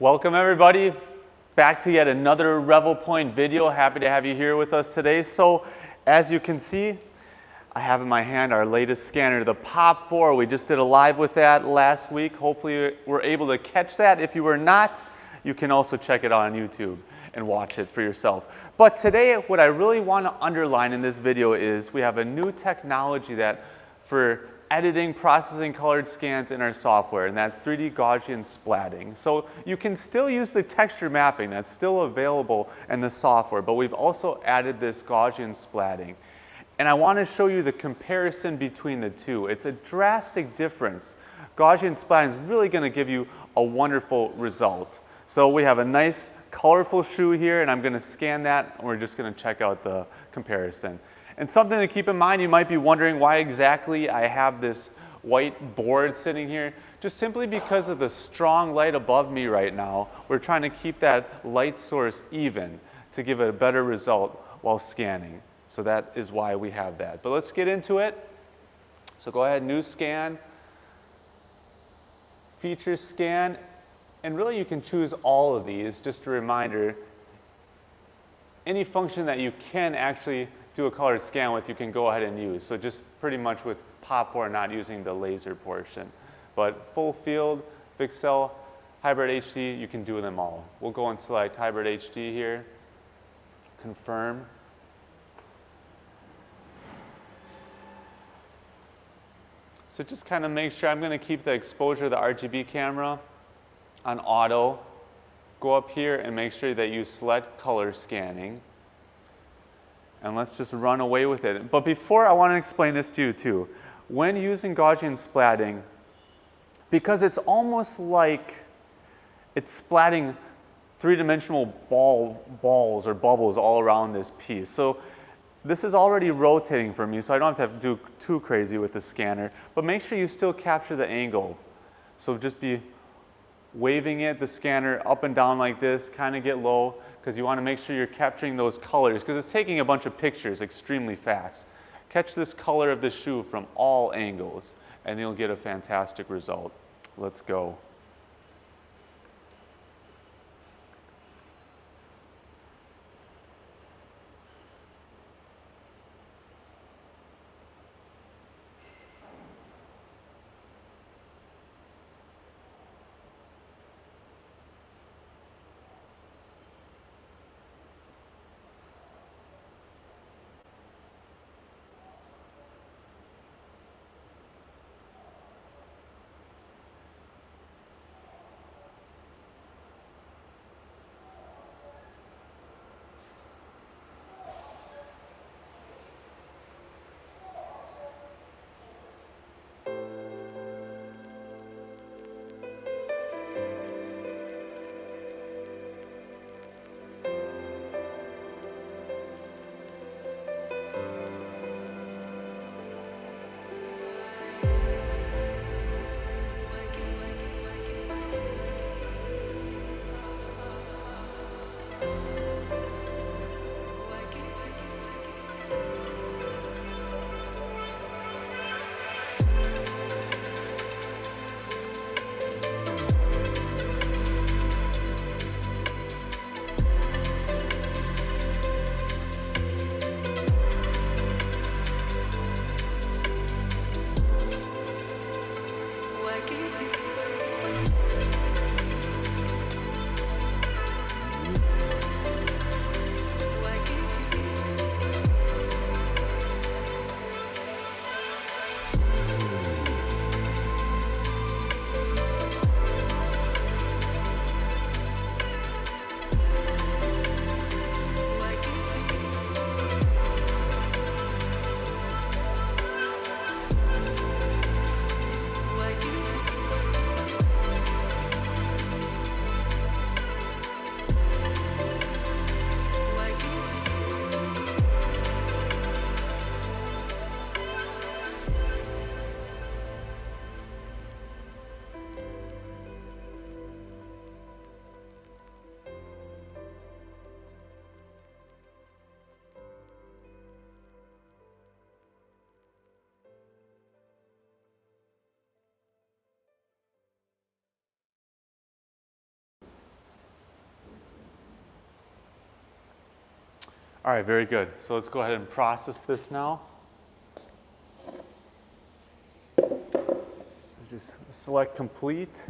Welcome everybody back to yet another Revopoint video. Happy to have you here with us today. So as you can see, I have in my hand our latest scanner, the Pop 4. We just did a live with that last week. Hopefully you were able to catch that. If you were not, you can also check it out on YouTube and watch it for yourself. But today what I really want to underline in this video is we have a new technology that for editing, processing colored scans in our software, and that's 3D Gaussian Splatting. So you can still use the texture mapping that's still available in the software, but we've also added this Gaussian Splatting. And I want to show you the comparison between the two. It's a drastic difference. Gaussian Splatting is really going to give you a wonderful result. So we have a nice colorful shoe here, and I'm going to scan that, and we're just going to check out the comparison. And something to keep in mind, you might be wondering why exactly I have this white board sitting here. Just simply because of the strong light above me right now, we're trying to keep that light source even to give it a better result while scanning. So that is why we have that. But let's get into it. So go ahead, new scan, feature scan, and really you can choose all of these. Just a reminder, any function that you can actually do a colored scan with, you can go ahead and use. So just pretty much with Pop 4 not using the laser portion. But full field, VCSEL, hybrid HD, you can do them all. We'll go and select hybrid HD here, confirm. So just kind of make sure, I'm going to keep the exposure of the RGB camera on auto. Go up here and make sure that you select color scanning. And let's just run away with it. But before, I want to explain this to you too. When using Gaussian splatting, because it's almost like it's splatting three-dimensional balls or bubbles all around this piece. So this is already rotating for me, so I don't have to do too crazy with the scanner. But make sure you still capture the angle. So just be waving it, the scanner up and down like this, kind of get low, because you want to make sure you're capturing those colors, because it's taking a bunch of pictures extremely fast. Catch this color of the shoe from all angles, and you'll get a fantastic result. Let's go. All right, very good. So let's go ahead and process this now. Just select complete.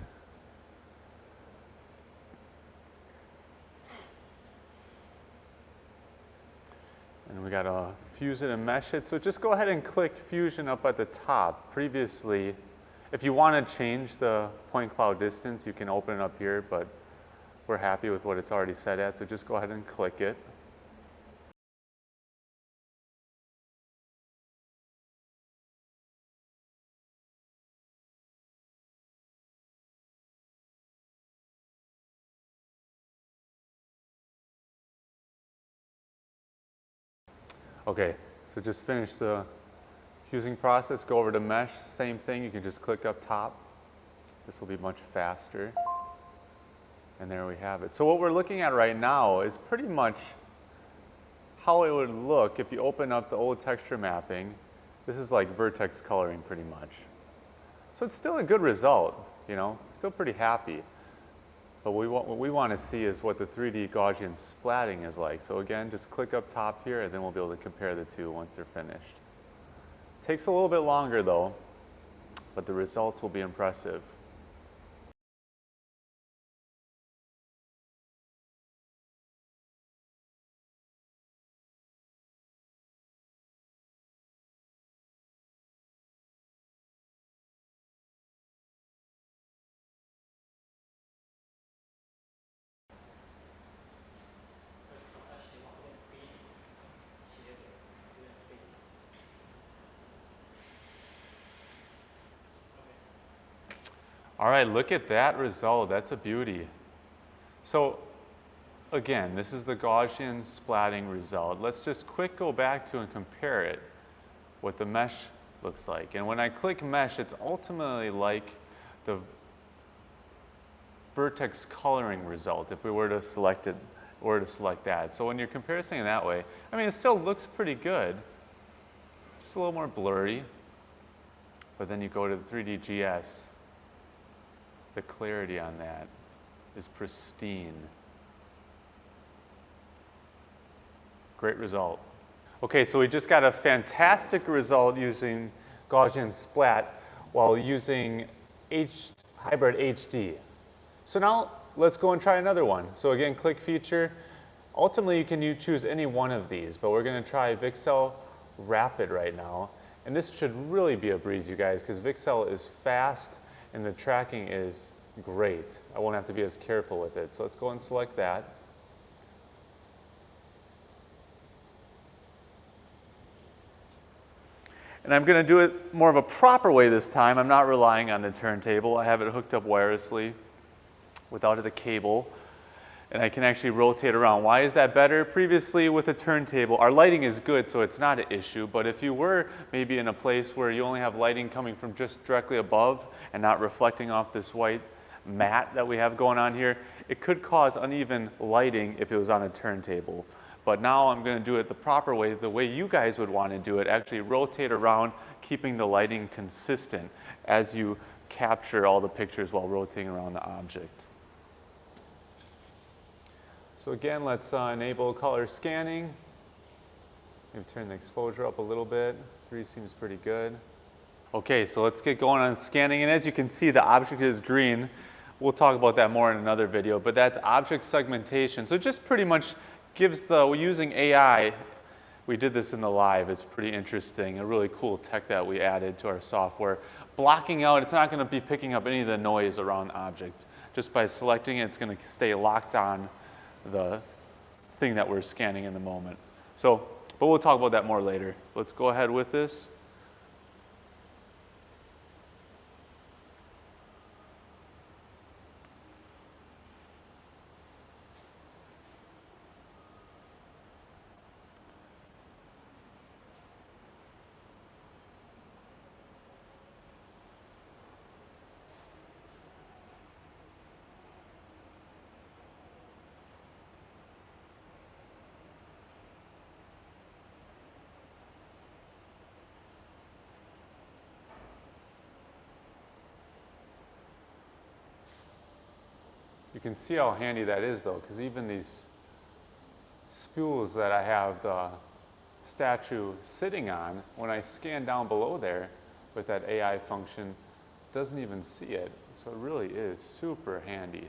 And we got to fuse it and mesh it. So just go ahead and click Fusion up at the top. Previously, if you want to change the point cloud distance, you can open it up here, but we're happy with what it's already set at, so just go ahead and click it. Okay, so just finish the fusing process, go over to mesh, same thing, you can just click up top. This will be much faster. And there we have it. So what we're looking at right now is pretty much how it would look if you open up the old texture mapping. This is like vertex coloring pretty much. So it's still a good result, you know, still pretty happy. But what we want to see is what the 3D Gaussian splatting is like. So again, just click up top here and then we'll be able to compare the two once they're finished. Takes a little bit longer though, but the results will be impressive. All right, look at that result. That's a beauty. So again, this is the Gaussian splatting result. Let's just quick go back to and compare it, what the mesh looks like. And when I click mesh, it's ultimately like the vertex coloring result if we were to select it, or to select that. So when you're comparing it that way, I mean, it still looks pretty good. Just a little more blurry. But then you go to the 3D-GS. The clarity on that is pristine. Great result. Okay, so we just got a fantastic result using Gaussian splat while using hybrid HD. So now let's go and try another one. So again, click feature. Ultimately, you can choose any one of these, but we're going to try VCSEL Rapid right now. And this should really be a breeze, you guys, because VCSEL is fast and the tracking is great. I won't have to be as careful with it. So let's go and select that. And I'm going to do it more of a proper way this time. I'm not relying on the turntable. I have it hooked up wirelessly without the cable. And I can actually rotate around. Why is that better? Previously with the turntable, our lighting is good, so it's not an issue. But if you were maybe in a place where you only have lighting coming from just directly above and not reflecting off this white mat that we have going on here, it could cause uneven lighting if it was on a turntable. But now I'm going to do it the proper way, the way you guys would want to do it. Actually rotate around, keeping the lighting consistent as you capture all the pictures while rotating around the object. So again, let's enable color scanning. Maybe turn the exposure up a little bit. 3 seems pretty good. Okay, so let's get going on scanning. And as you can see, the object is green. We'll talk about that more in another video, but that's object segmentation. So just pretty much gives we're using AI. We did this in the live. It's pretty interesting, a really cool tech that we added to our software. Blocking out, it's not going to be picking up any of the noise around the object. Just by selecting it, it's going to stay locked on the thing that we're scanning in the moment. So, but we'll talk about that more later. Let's go ahead with this. You can see how handy that is though, because even these spools that I have the statue sitting on, when I scan down below there with that AI function, it doesn't even see it. So it really is super handy.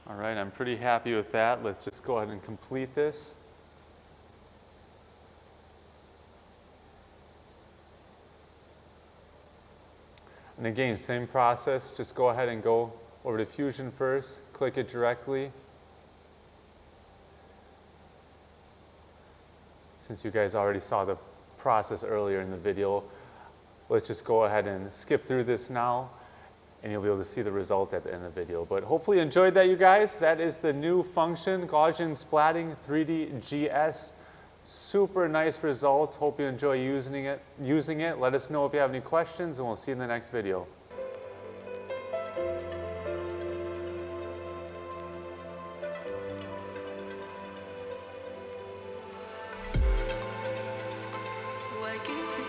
All right, I'm pretty happy with that. Let's just go ahead and complete this. And again, same process. Just go ahead and go over to Fusion first, click it directly. Since you guys already saw the process earlier in the video, let's just go ahead and skip through this now, and you'll be able to see the result at the end of the video. But hopefully you enjoyed that, you guys. That is the new function, Gaussian Splatting 3D GS. Super nice results. Hope you enjoy using it. Let us know if you have any questions, and we'll see you in the next video. Like it.